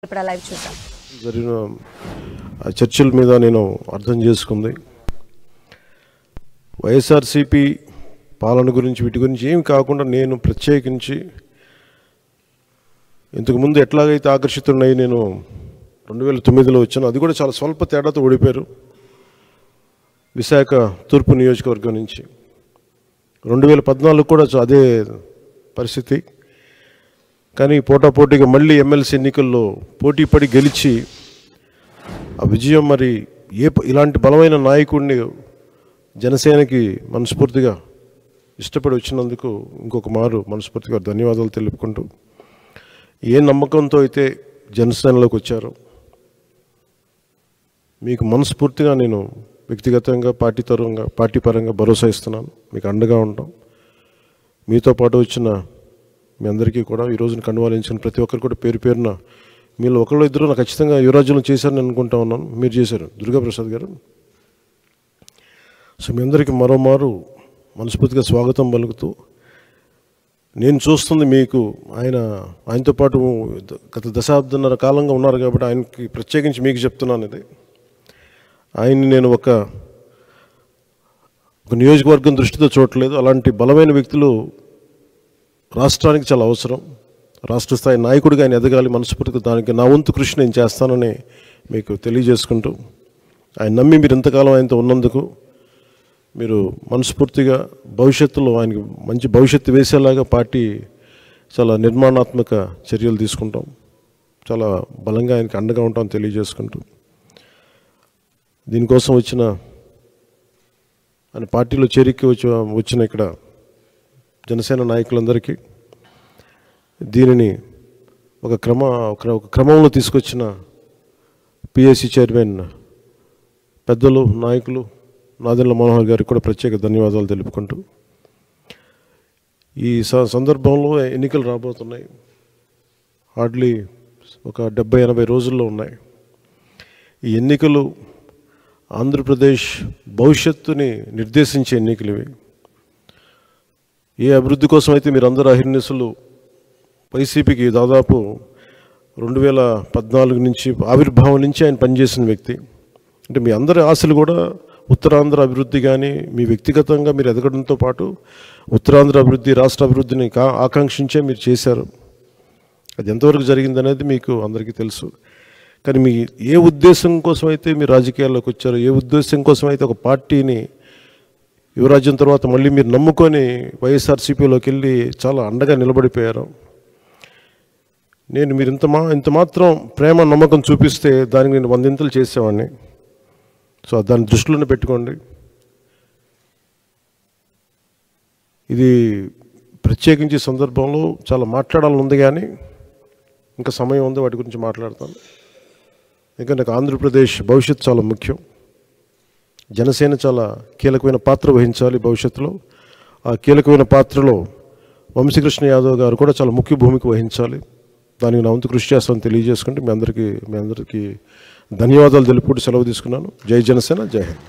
ఇప్పుడు లైవ్ చూద్దాం. జరిగిన చర్చల మీద నేను అర్థం చేసుకుంది వైఎస్ఆర్సీపీ పాలన గురించి వీటి గురించి ఏం కాకుండా నేను ప్రత్యేకించి ఇంతకుముందు ఎట్లాగైతే ఆకర్షితున్నాయి నేను 2009లో వచ్చాను. అది కూడా చాలా స్వల్ప తేడాతో ఓడిపోయారు విశాఖ తూర్పు నియోజకవర్గం నుంచి. 2014 కూడా అదే పరిస్థితి. కానీ పోటాపోటీగా మళ్ళీ ఎమ్మెల్సీ ఎన్నికల్లో పోటీ పడి గెలిచి ఆ విజయం మరి ఇలాంటి బలమైన నాయకుడిని జనసేనకి మనస్ఫూర్తిగా ఇష్టపడి వచ్చినందుకు ఇంకొక మారు మనస్ఫూర్తిగా ధన్యవాదాలు తెలుపుకుంటూ, ఏ నమ్మకంతో అయితే జనసేనలోకి వచ్చారో మీకు మనస్ఫూర్తిగా నేను వ్యక్తిగతంగా పార్టీ పరంగా భరోసా ఇస్తున్నాను. మీకు అండగా ఉంటాం. మీతో పాటు వచ్చిన మీ అందరికీ కూడా ఈ రోజున కండువాలించిన ప్రతి ఒక్కరు కూడా పేరు పేరున మీరు ఒకళ్ళు ఇద్దరు నాకు ఖచ్చితంగా యువరాజ్యంలో చేశారని అనుకుంటా ఉన్నాను. మీరు చేశారు దుర్గాప్రసాద్ గారు. సో మీ అందరికీ మరోమారు మనస్ఫూర్తిగా స్వాగతం పలుకుతూ, నేను చూస్తుంది మీకు ఆయనతో పాటు గత దశాబ్దన్నర కాలంగా ఉన్నారు కాబట్టి ఆయనకి ప్రత్యేకించి మీకు చెప్తున్నాను. ఇది ఆయన్ని నేను ఒక నియోజకవర్గం దృష్టితో చూడట్లేదు. అలాంటి బలమైన వ్యక్తులు రాష్ట్రానికి చాలా అవసరం. రాష్ట్ర స్థాయి నాయకుడిగా ఆయన ఎదగాలి. మనస్ఫూర్తిగా దానికి నా వంతు కృషి నేను చేస్తానని మీకు తెలియజేసుకుంటూ, ఆయన నమ్మి మీరు ఇంతకాలం ఆయనతో ఉన్నందుకు మీరు మనస్ఫూర్తిగా భవిష్యత్తులో ఆయనకి మంచి భవిష్యత్తు వేసేలాగా పార్టీ చాలా నిర్మాణాత్మక చర్యలు తీసుకుంటాం. చాలా బలంగా ఆయనకి అండగా ఉంటామని తెలియజేసుకుంటూ, దీనికోసం ఆయన పార్టీలో చేరిక వచ్చిన ఇక్కడ జనసేన నాయకులందరికీ, దీనిని ఒక క్రమంలో తీసుకొచ్చిన పిఎస్సి చైర్మన్ పెద్దలు నాయకులు నాదెండ్ల మనోహర్ గారికి కూడా ప్రత్యేక ధన్యవాదాలు తెలుపుకుంటూ, ఈ సందర్భంలో ఎన్నికలు రాబోతున్నాయి. హార్డ్లీ ఒక 70-80 రోజుల్లో ఉన్నాయి. ఈ ఎన్నికలు ఆంధ్రప్రదేశ్ భవిష్యత్తుని నిర్దేశించే ఎన్నికలు ఇవి. ఏ అభివృద్ధి కోసం అయితే మీరు అందరూ అహిర్నిశలు వైసీపీకి దాదాపు 2014 నుంచి ఆవిర్భావం నుంచి ఆయన పనిచేసిన వ్యక్తి. అంటే మీ అందరి ఆశలు కూడా ఉత్తరాంధ్ర అభివృద్ధి కానీ మీ వ్యక్తిగతంగా మీరు ఎదగడంతో పాటు ఉత్తరాంధ్ర అభివృద్ధి, రాష్ట్ర అభివృద్ధిని ఆకాంక్షించే మీరు చేశారు. అది ఎంతవరకు జరిగిందనేది మీకు అందరికీ తెలుసు. కానీ మీ ఏ ఉద్దేశం కోసం అయితే మీరు రాజకీయాల్లోకి వచ్చారో, ఏ ఉద్దేశం కోసం అయితే ఒక పార్టీని యువరాజ్యం తర్వాత మళ్ళీ మీరు నమ్ముకొని వైఎస్ఆర్సీపీలోకి వెళ్ళి చాలా అండగా నిలబడిపోయారు. నేను మీరు ఇంత మాత్రం ప్రేమ నమ్మకం చూపిస్తే దానికి నేను 100 ఇంతలు చేసేవాడిని. సో దాన్ని దృష్టిలోనే పెట్టుకోండి. ఇది ప్రత్యేకించి సందర్భంలో చాలా మాట్లాడాలని ఉంది, కానీ ఇంకా సమయం ఉంది, వాటి గురించి మాట్లాడతాను. ఇంకా నాకు ఆంధ్రప్రదేశ్ భవిష్యత్తు చాలా ముఖ్యం. జనసేన చాలా కీలకమైన పాత్ర వహించాలి భవిష్యత్తులో. ఆ కీలకమైన పాత్రలో వంశీకృష్ణ యాదవ్ గారు కూడా చాలా ముఖ్య భూమిక వహించాలి. దానికి నా వంతు కృషి చేస్తామని తెలియజేసుకుంటే మీ అందరికీ ధన్యవాదాలు తెలుపుకుంటూ సెలవు తీసుకున్నాను. జై జనసేన, జై హింద్.